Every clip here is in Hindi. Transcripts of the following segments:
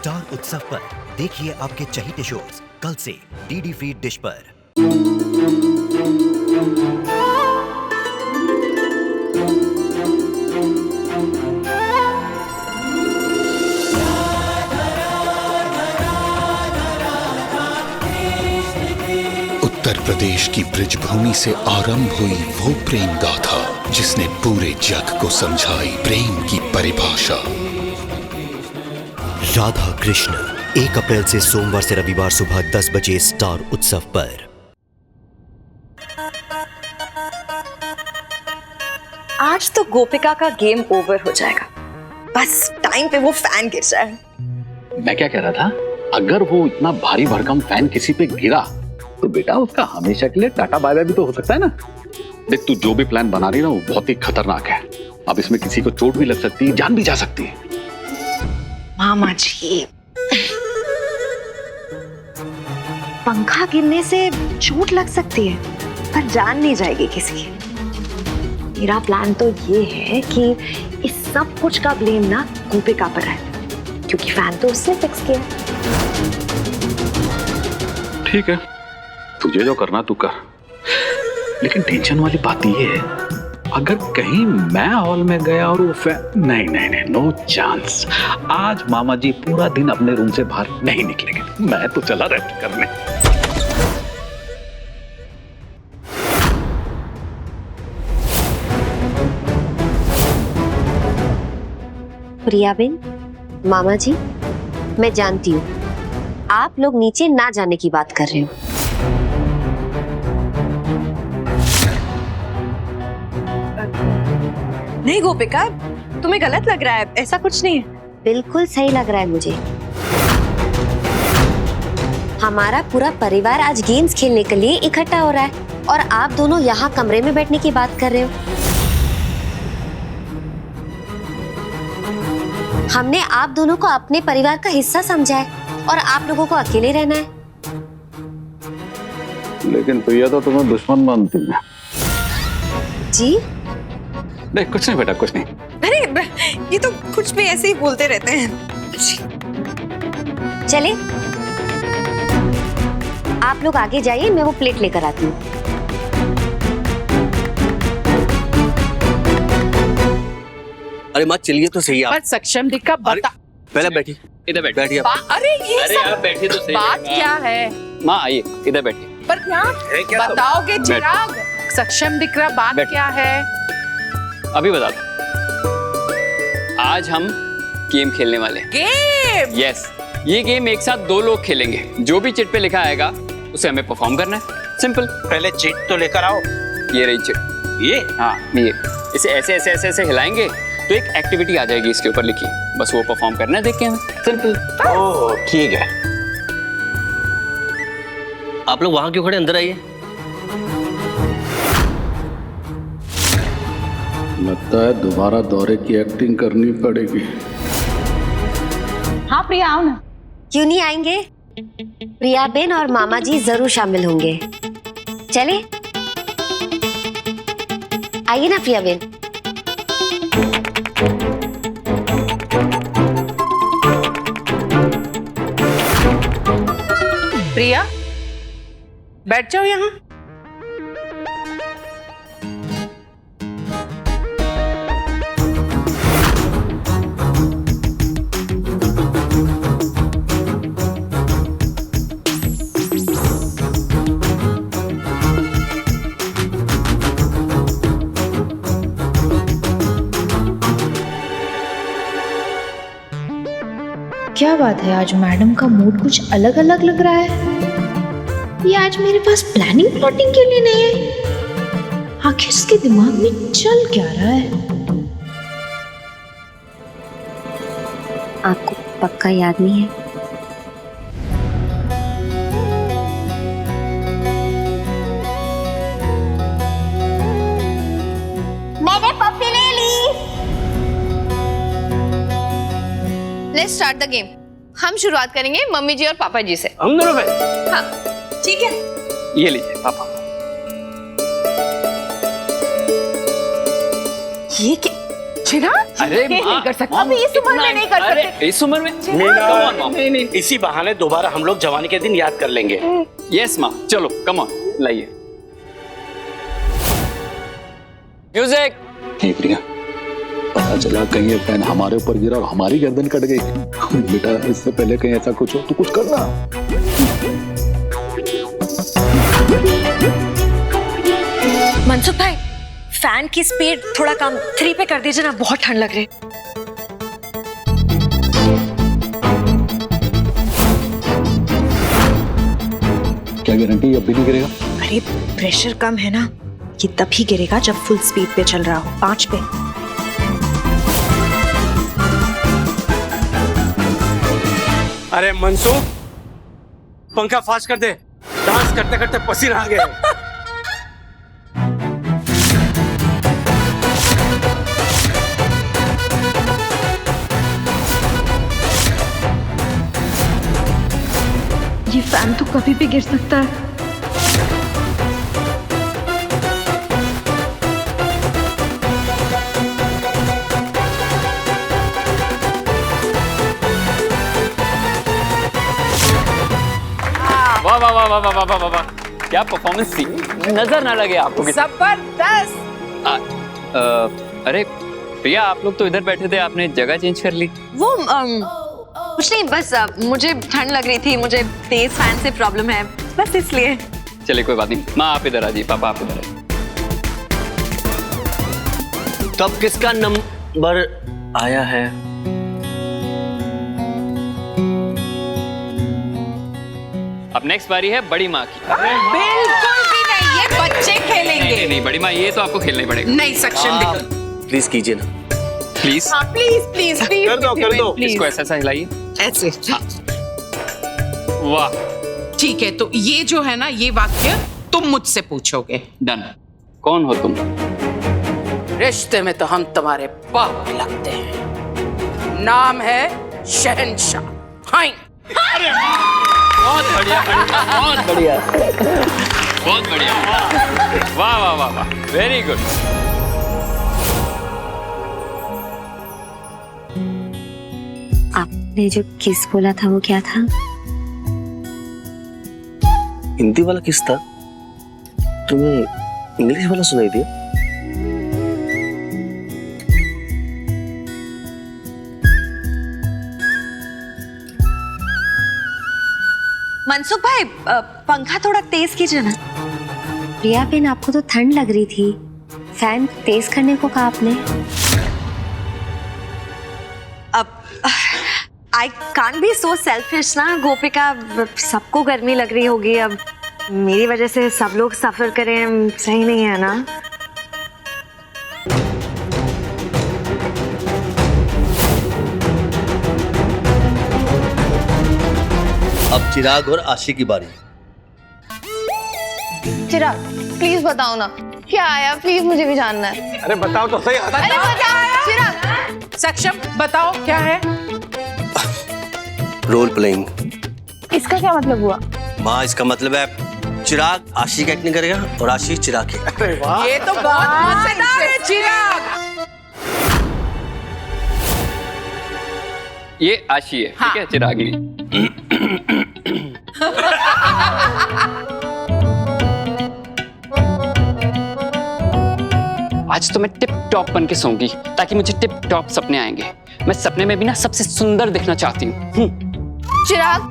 स्टार उत्सव पर देखिए आपके चहीते शोज कल से डीडी फ्री डिश पर। उत्तर प्रदेश की ब्रिजभूमि से आरंभ हुई वो प्रेम गाथा जिसने पूरे जग को समझाई प्रेम की परिभाषा। राधा कृष्ण 1 अप्रैल से सोमवार से रविवार सुबह 10 बजे स्टार उत्सव पर। आज तो गोपिका का गेम ओवर हो जाएगा, बस टाइम पे वो फैन गिर जाए। मैं क्या कह रहा था, अगर वो इतना भारी भरकम फैन किसी पे गिरा तो बेटा उसका हमेशा के लिए टाटा बाय बाय भी तो हो सकता है ना। देख तू जो भी प्लान बना रही है ना वो बहुत ही खतरनाक है। अब इसमें किसी को चोट भी लग सकती है, जान भी जा सकती है। मामा जी, पंखा गिरने से चोट लग सकती है पर जान नहीं जाएगी किसी की। मेरा प्लान तो ये है कि इस सब कुछ का ब्लेम ना गोपिका पर है, क्योंकि फैन तो उससे फिक्स किया। ठीक है, तुझे जो करना तू कर, लेकिन टेंशन वाली बात ये है अगर कहीं मैं हॉल में गया और वो नहीं नहीं नहीं, नो चांस। आज मामा जी पूरा दिन अपने रूम से बाहर नहीं निकलेंगे, मैं तो चला रेस्ट करने। प्रिया बेन, मामा जी, मैं जानती हूँ आप लोग नीचे ना जाने की बात कर रहे हो। नहीं गोपिका, तुम्हें गलत लग रहा है, ऐसा कुछ नहीं है। बिल्कुल सही लग रहा है मुझे। हमारा पूरा परिवार आज गेम्स खेलने के लिए इकट्ठा हो रहा है और आप दोनों यहाँ कमरे में बैठने की बात कर रहे हो। हमने आप दोनों को अपने परिवार का हिस्सा समझा है और आप लोगों को अकेले रहना है। लेकिन प्रिया तो तुम्हें दुश्मन मानती है। जी नहीं कुछ नहीं बेटा, कुछ नहीं। अरे ये तो कुछ भी ऐसे ही बोलते रहते हैं। चले आप लोग आगे जाइए, मैं वो प्लेट लेकर आती हूँ। अरे माँ चलिए तो सही आप। पर सक्षम दिक्कत बता। पहले बैठिए, इधर बैठिए आप। अरे ये अरे आप बैठिए तो सही। बात क्या है? माँ आइए इधर बैठिए। पर क्या बताओगे चिराग? सक्षम दिख रहा, बात क्या है? अभी बता दो। आज हम गेम खेलने वाले हैं। गेम? यस, ये गेम एक साथ 2 लोग खेलेंगे। जो भी चिट पे लिखा आएगा उसे हमें परफॉर्म करना है। सिंपल। पहले चिट तो लेकर आओ। ये रही चिट। ये? हाँ ये। इसे ऐसे ऐसे ऐसे ऐसे हिलाएंगे तो एक एक्टिविटी आ जाएगी इसके ऊपर लिखी, बस वो परफॉर्म करना है, देख के हमें। सिंपल। ओह ठीक है। आप लोग वहां क्यों खड़े, अंदर आइए। लगता है दोबारा दौरे की एक्टिंग करनी पड़ेगी। हाँ प्रिया आओ ना। क्यों नहीं आएंगे? प्रिया बेन और मामा जी जरूर शामिल होंगे। चले आइए ना प्रिया बेन। प्रिया बैठ जाओ यहाँ। क्या बात है, आज मैडम का मूड कुछ अलग अलग लग रहा है। ये आज मेरे पास प्लानिंग प्लॉटिंग के लिए नहीं है। आखिर इसके दिमाग में चल क्या रहा है? आपको पक्का याद नहीं है? मैंने पप्पी ले ली। Let's start the game. हम शुरुआत करेंगे मम्मी जी और पापा जी से। हम दोनों में? हाँ ठीक है। ये लीजिए पापा। ये चिराग अरे ये माँ, नहीं कर सकता, अभी इस उम्र में नहीं कर अरे सकते। इस उम्र में मीना, इसी बहाने दोबारा हम लोग जवानी के दिन याद कर लेंगे। यस माँ, चलो कम ऑन, लाइए म्यूजिक। प्रिया, पता चला कहीं ये पेन हमारे ऊपर गिरा और हमारी गर्दन कट गई। बेटा इससे पहले कहीं ऐसा कुछ हो तो कुछ करना। मनसुख भाई, फैन की स्पीड थोड़ा कम 3 पे कर दीजिए ना, बहुत ठंड लग रही। क्या गारंटी अब भी नहीं गिरेगा? अरे प्रेशर कम है ना, ये तभी गिरेगा जब फुल स्पीड पे चल रहा हो, 5 पे। अरे मनसूख, पंखा फास्ट कर दे, डांस करते करते पसीना आ गया। ये फैन तो कभी भी गिर सकता है। वाह वाह वाह वाह वाह वाह वाह वाह, क्या परफॉर्मेंस थी, नजर ना लगे आपको। जबरदस्त। अरे प्रिया, आप लोग तो इधर बैठे थे, आपने जगह चेंज कर ली। वो कुछ नहीं, बस मुझे ठंड लग रही थी, मुझे तेज फैन से प्रॉब्लम है, बस इसलिए। चलिए कोई बात नहीं, माँ आप इधर आ जाइए, पापा आप इधर आइए। तब किसका नंबर आया है? अब नेक्स्ट बारी है बड़ी माँ की। बिल्कुल भी नहीं, ये बच्चे खेलेंगे। नहीं, नहीं बड़ी माँ, ये तो आपको खेलना ही पड़ेगा। नहीं, सक्षम दिख। प्लीज कीजिए ना, प्लीज। हाँ प्लीज प्लीज प्लीज कर दो। इसको ऐसा ऐसा हिलाइए। ऐसे। वाह, ठीक है, तो ये जो है ना, ये वाक्य तुम मुझसे पूछोगे। डन। कौन हो तुम? रिश्ते में तो हम तुम्हारे बाप लगते हैं। नाम है शहंशाह। हाय। बहुत बढ़िया, बहुत बढ़िया, बहुत बढ़िया। वाह वाह वाह वाह, वेरी गुड। आपने जो किस बोला था वो क्या था? हिंदी वाला किस था? तुम्हें इंग्लिश वाला सुनाई दिया? मनसुख भाई, पंखा थोड़ा तेज कीजिए ना। प्रिया बेन, आपको तो ठंड लग रही थी, फैन तेज करने को कहा आपने। अब I can't be so selfish ना गोपिका, सबको गर्मी लग रही होगी, अब मेरी वजह से सब लोग सफर करें, सही नहीं है ना। अब चिराग और आशी की बारी। चिराग प्लीज बताओ ना क्या आया, प्लीज मुझे भी जानना है। अरे बताओ तो सही। अरे बताओ चिराग। सक्षम बताओ क्या है? Role playing. इसका क्या मतलब हुआ? माँ, इसका मतलब है चिराग आशी की एक्टिंग करेगा और आशी चिराग की। अरे वाह, ये तो बहुत मजेदार है चिराग। ये आशी है, ठीक है, चिरागिनी। आज तो मैं टिप टॉप बन के सोऊंगी, ताकि मुझे टिप टॉप सपने आएंगे। मैं सपने में भी ना सबसे सुंदर दिखना चाहती हूँ। चिराग,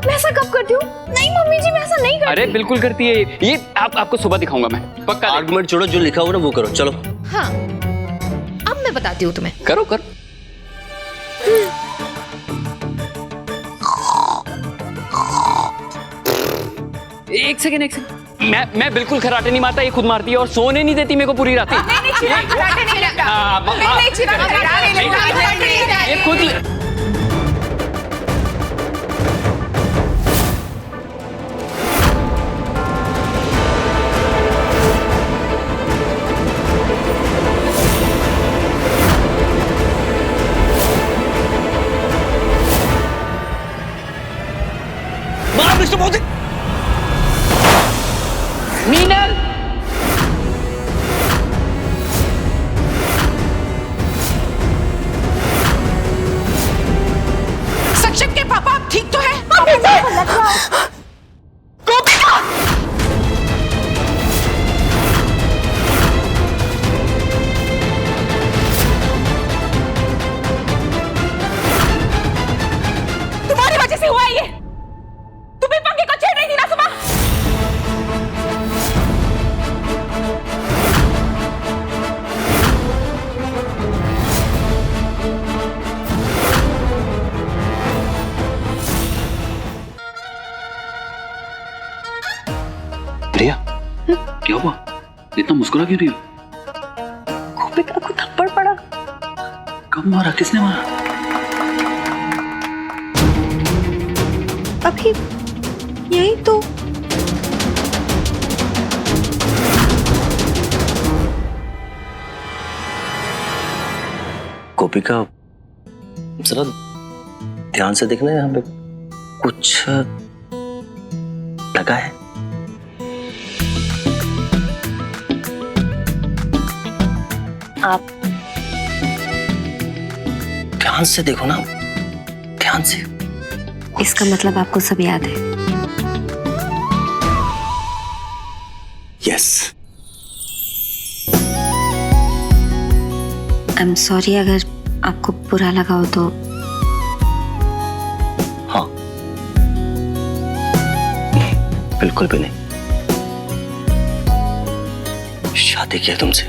मैं ऐसा कब करती हूँ? नहीं मम्मी जी, मैं ऐसा नहीं करती। अरे बिल्कुल करती है ये। आपको सुबह दिखाऊंगा मैं, पक्का। आर्गुमेंट छोड़ो, जो लिखा हुआ ना वो करो, चलो। हाँ, अब मैं बताती हूँ तुम्हें। करो करो। एक सेकंड। मैं बिल्कुल खराटे नहीं मारता, ये खुद मारती है और सोने नहीं देती मेरे को पूरी रात। नहीं चिराग, खराटे नहीं लगता। नहीं चिराग, खराटे नहीं लगता। ये खुद। तुम्हारी वजह से हुआ ये। तुम भी पंखे को छेड़ रही थी ना सुबह। प्रिया, क्या हुआ? इतना मुस्कुरा क्यों रही हो? गोपिका को थप्पड़ पड़ा। कब मारा? किसने मारा? अभी यही तो। गोपिका, जरा ध्यान से देखना, यहाँ पे कुछ लगा है। आप ध्यान से देखो ना, ध्यान से। इसका मतलब आपको सब याद है? यस। आई एम सॉरी अगर आपको बुरा लगा हो तो। हाँ, बिल्कुल भी नहीं। शादी किया तुमसे,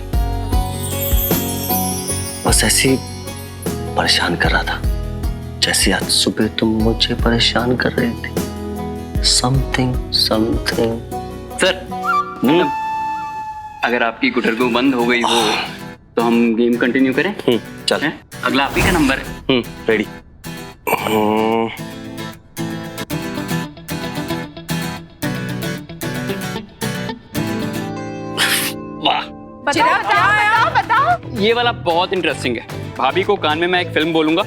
बस ऐसे ही परेशान कर रहा था, जैसे आज सुबह तुम मुझे परेशान कर रही थी। समथिंग। सर, अगर आपकी गुटरगु बंद हो गई हो तो हम गेम कंटिन्यू करें? चल। अगला आप ही का नंबर। रेडी। वाह, बताओ। ये वाला बहुत इंटरेस्टिंग है। भाभी को कान में मैं एक फिल्म बोलूंगा,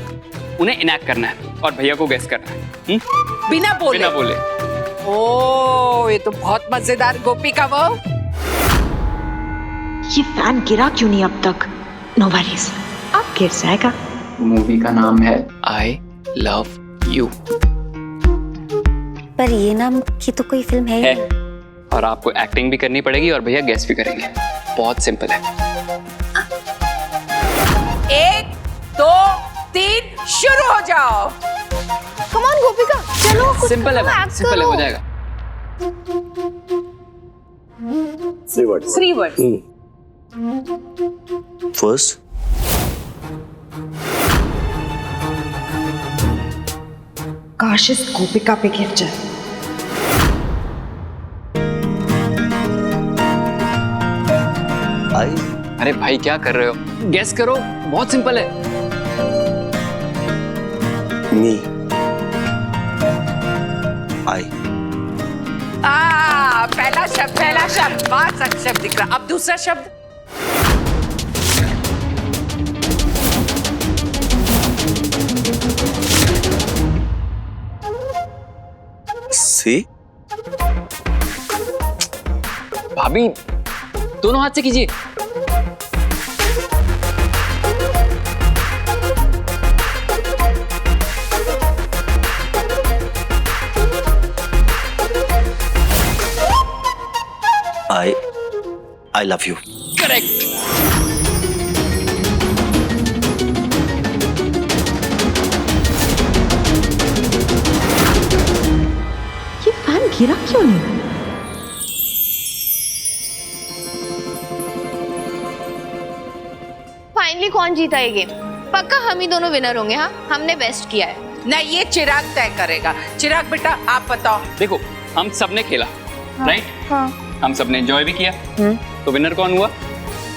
उन्हें इनैक्ट करना है और भैया को गेस करना है। बिना बोले? बिना बोले। ओ, ये तो बहुत मजेदार। गोपिका, वो ये फैन गिरा क्यों नहीं अब तक? नो वरीज, अब गिर जाएगा। मूवी का नाम है आई लव यू। पर ये नाम की तो कोई फिल्म है ही नहीं। और आपको एक्टिंग भी करनी पड़ेगी और भैया गेस भी करेंगे। बहुत सिंपल है। 1, 2, 3 शुरू हो जाओ। कम ऑन गोपिका, चलो कुछ सिंपल है, act सिंपल है, करो। हो जाएगा। 3 words। फर्स्ट, काश इस गोपिका पे गिर जाए। आई। अरे भाई क्या कर रहे हो? गेस करो, बहुत सिंपल है। मी। आई। पहला शब्द बहुत अच्छा शब्द दिख रहा। अब दूसरा शब्द। सी। भाभी दोनों हाथ से कीजिए। I love you. करेक्ट। ये फैन गिरा क्यों नहीं? फाइनली कौन जीता ये गेम? पक्का हम ही दोनों विनर होंगे। हाँ, हमने बेस्ट किया है। नहीं, ये चिराग तय करेगा। चिराग बेटा, आप बताओ। देखो, हम सबने खेला, राइट? हाँ। हम सबने एंजॉय भी किया, तो विनर कौन हुआ?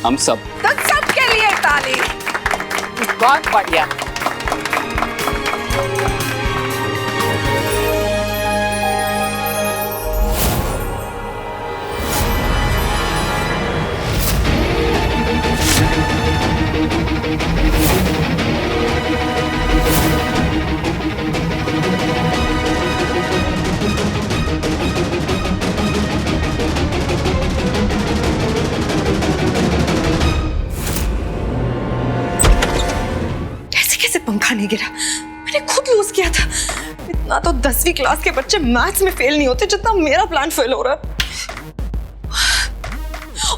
हम सब। तो सबके लिए ताली। बहुत बढ़िया। पंखा नहीं गिरा, मैंने खुद लूज किया था। इतना तो 10वीं क्लास के बच्चे मैथ्स में फेल नहीं होते जितना मेरा प्लान फेल हो रहा है।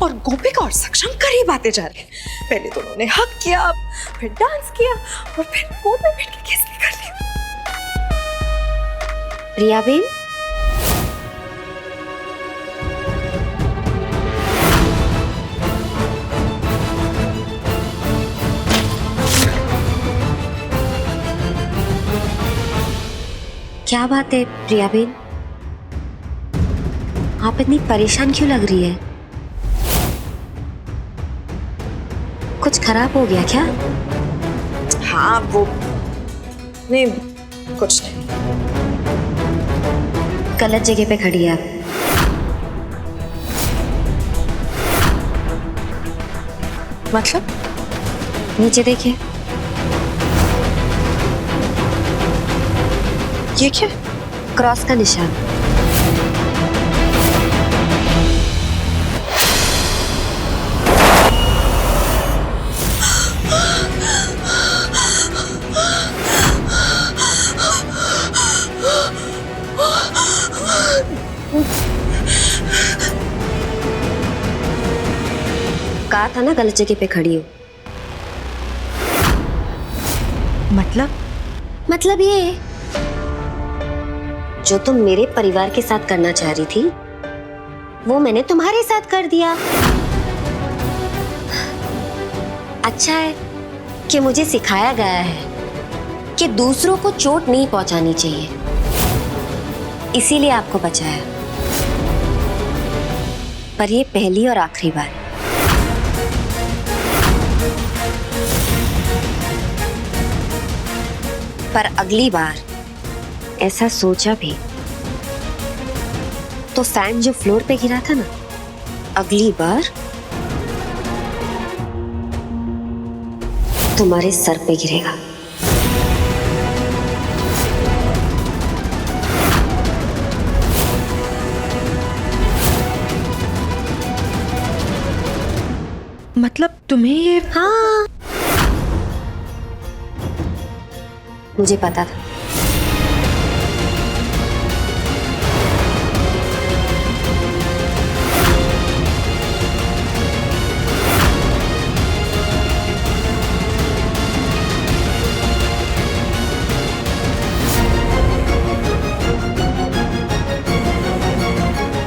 और गोपिका और सक्षम करीब आते जा रहे हैं। पहले तो उन्होंने हक किया, फिर डांस किया और फिर कोर्ट में बैठ के किस भी कर लिया। प्रिया बेन, क्या बात है प्रिया बेन, आप इतनी परेशान क्यों लग रही है? कुछ खराब हो गया क्या? हाँ वो नहीं, कुछ नहीं। गलत जगह पे खड़ी है आप। मतलब? नीचे देखिए। ये क्या? क्रॉस का निशान। कहा था ना गलत जगह पे खड़ी हो। मतलब ये जो तुम मेरे परिवार के साथ करना चाह रही थी वो मैंने तुम्हारे साथ कर दिया। अच्छा है कि मुझे सिखाया गया है कि दूसरों को चोट नहीं पहुंचानी चाहिए, इसीलिए आपको बचाया। पर ये पहली और आखिरी बार। पर अगली बार ऐसा सोचा भी तो फैन जो फ्लोर पे गिरा था ना, अगली बार तुम्हारे सर पे गिरेगा। मतलब तुम्हें ये? हाँ, मुझे पता था।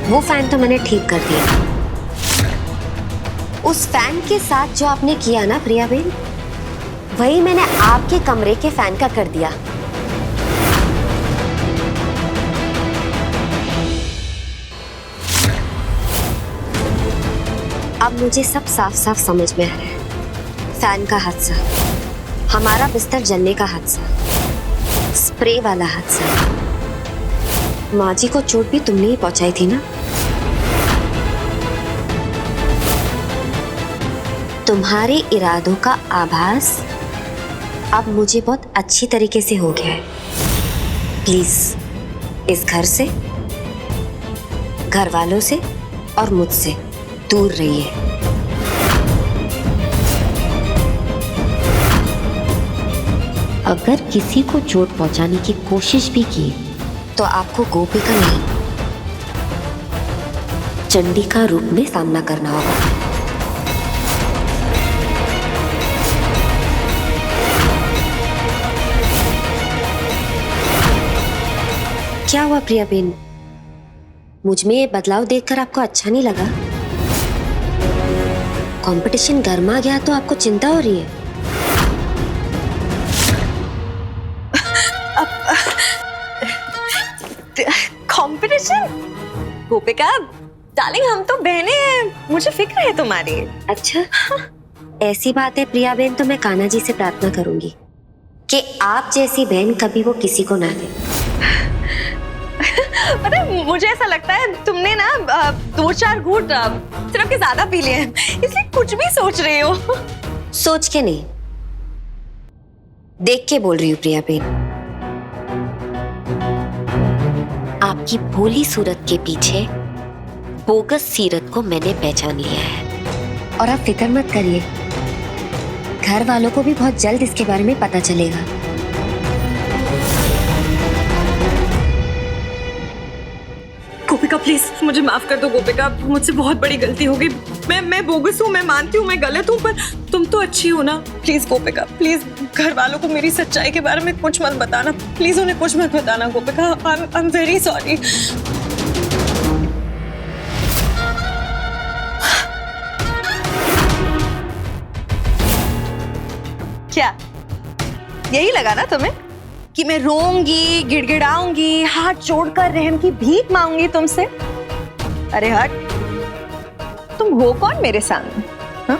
वो फैन तो मैंने ठीक कर दिया। उस फैन के साथ जो आपने किया ना प्रिया बेन, वही मैंने आपके कमरे के फैन का कर दिया। अब मुझे सब साफ साफ समझ में आ रहा है। फैन का हादसा, हमारा बिस्तर जलने का हादसा, स्प्रे वाला हादसा, माँ जी को चोट भी तुमने ही पहुंचाई थी ना। तुम्हारे इरादों का आभास अब मुझे बहुत अच्छी तरीके से हो गया है। प्लीज इस घर से, घर वालों से और मुझसे दूर रहिए। अगर किसी को चोट पहुंचाने की कोशिश भी की तो आपको गोपिका नहीं, चंडी का रूप में सामना करना होगा। क्या हुआ प्रिया बेन, मुझ में ये बदलाव देखकर आपको अच्छा नहीं लगा? कंपटीशन गर्मा गया तो आपको चिंता हो रही है? कंपटीशन? गोपिका डार्लिंग, हम तो बहनें हैं, मुझे फिक्र है तुम्हारी। अच्छा, ऐसी बात है प्रिया बेन तो मैं कान्हा जी से प्रार्थना करूंगी कि आप जैसी बहन कभी वो किसी को ना दे। पता है, मुझे ऐसा लगता है तुमने ना 2-4 घूंट सिर्फ के ज्यादा पी लिए हैं, इसलिए कुछ भी सोच रही हो। सोच के नहीं, देख के बोल रही हूँ प्रिया बेन। आपकी भोली सूरत के पीछे बोगस सीरत को मैंने पहचान लिया है। और आप फिक्र मत करिए, घर वालों को भी बहुत जल्द इसके बारे में पता चलेगा। गोपिका प्लीज मुझे माफ कर दो गोपिका, मुझसे बहुत बड़ी गलती हो गई। मैं बोगस हूँ, मैं मानती हूँ मैं गलत हूँ, पर तुम तो अच्छी हो ना। प्लीज गोपिका प्लीज, घर वालों को मेरी सच्चाई के बारे में कुछ मत बताना, प्लीज उन्हें कुछ मत बताना गोपिका। I am very sorry. क्या यही लगा ना तुम्हें कि मैं रोऊंगी, गिड़गिड़ाऊंगी, हाथ जोड़कर रहम की भीख मांगूंगी तुमसे? अरे हट, तुम हो कौन मेरे सामने? हा?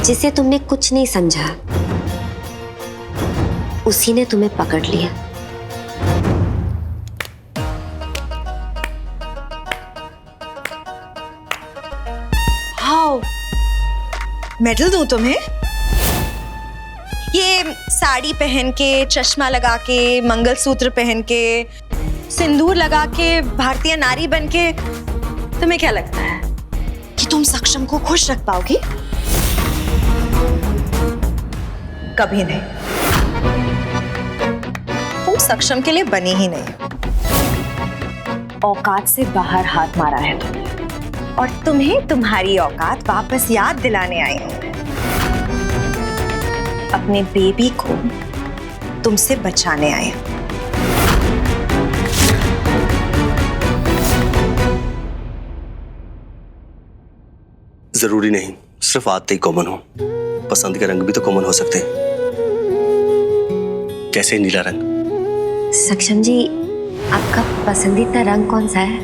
जिसे तुमने कुछ नहीं समझा उसी ने तुम्हें पकड़ लिया। हाउ मेडल दूं तुम्हें? ये साड़ी पहन के, चश्मा लगा के, मंगलसूत्र पहन के, सिंदूर लगा के, भारतीय नारी बन के तुम्हें क्या लगता है कि तुम सक्षम को खुश रख पाओगी? कभी नहीं। तुम सक्षम के लिए बनी ही नहीं। औकात से बाहर हाथ मारा है तुमने, और तुम्हें तुम्हारी औकात वापस याद दिलाने आई हूं। अपने बेबी को तुमसे बचाने आई हूं। जरूरी नहीं सिर्फ आते ही कॉमन हो, पसंद के रंग भी तो कॉमन हो सकते हैं। कैसे नीला रंग? सक्षम जी, आपका पसंदीदा रंग कौन सा है?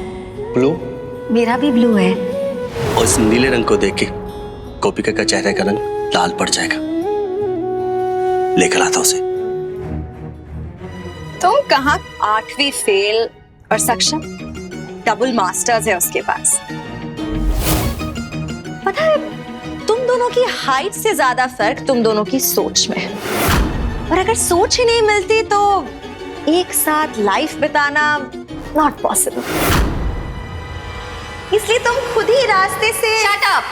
ब्लू। मेरा भी ब्लू है। और इस नीले रंग को देख के गोपिका का चेहरे का रंग लाल पड़ जाएगा। लेकर आता उसे। तुम कहाँ 8वीं फेल और सक्षम डबल मास्टर्स है उसके पास। पता है, तुम दोनों की हाइट से ज्यादा फर्क तुम दोनों की सोच में है। और अगर सोच ही नहीं मिलती तो एक साथ लाइफ बिताना नॉट पॉसिबल। इसलिए तुम खुद ही रास्ते से शट अप।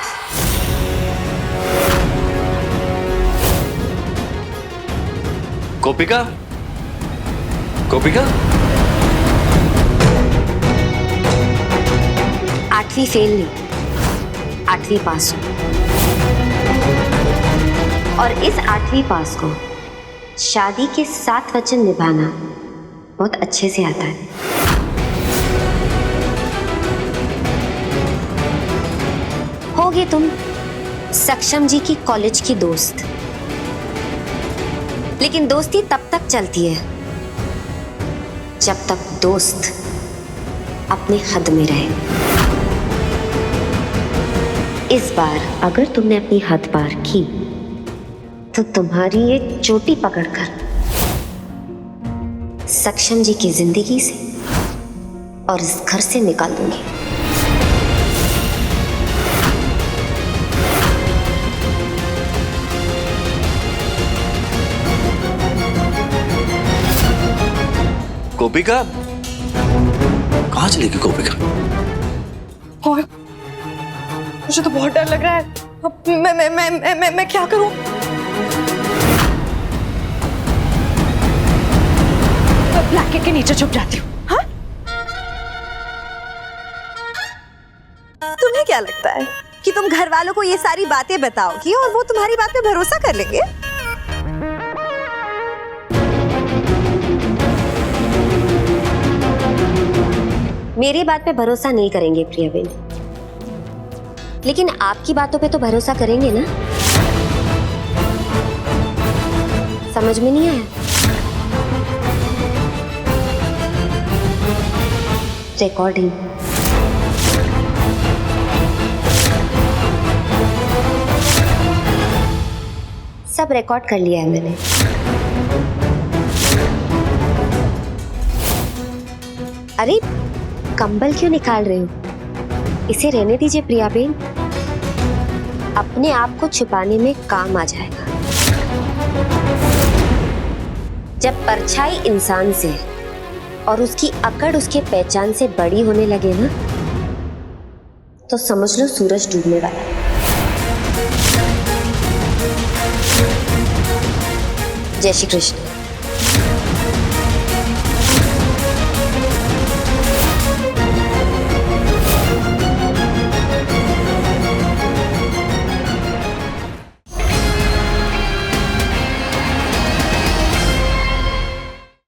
गोपिका, गोपिका। 8वीं फेल नहीं, 8वीं पास हो। और इस 8वीं पास को शादी के 7 वचन निभाना बहुत अच्छे से आता है। होगी तुम सक्षम जी की कॉलेज की दोस्त, लेकिन दोस्ती तब तक चलती है जब तक दोस्त अपने हद में रहे। इस बार अगर तुमने अपनी हद पार की तो तुम्हारी ये चोटी पकड़कर सक्षम जी की जिंदगी से और इस घर से निकाल दूंगी। गोपिका, कहाँ चलेगी गोपिका? मुझे तो बहुत डर लग रहा है। अब मैं क्या करूं? मैं ब्लैंकेट के नीचे छुप जाती हूँ। हाँ? तुम्हें क्या लगता है कि तुम घर वालों को ये सारी बातें बताओगी और वो तुम्हारी बात पे भरोसा कर लेंगे? मेरी बात पे भरोसा नहीं करेंगे प्रियाबेन, लेकिन आपकी बातों पे तो भरोसा करेंगे ना। समझ में नहीं आया? रिकॉर्डिंग। सब रिकॉर्ड कर लिया है मैंने। अरे कंबल क्यों निकाल रहे हो? इसे रहने दीजिए प्रियाबेन, अपने आप को छुपाने में काम आ जाएगा। जब परछाई इंसान से और उसकी अकड़ उसके पहचान से बड़ी होने लगे ना, तो समझ लो सूरज डूबने वाला है। जय श्री कृष्ण।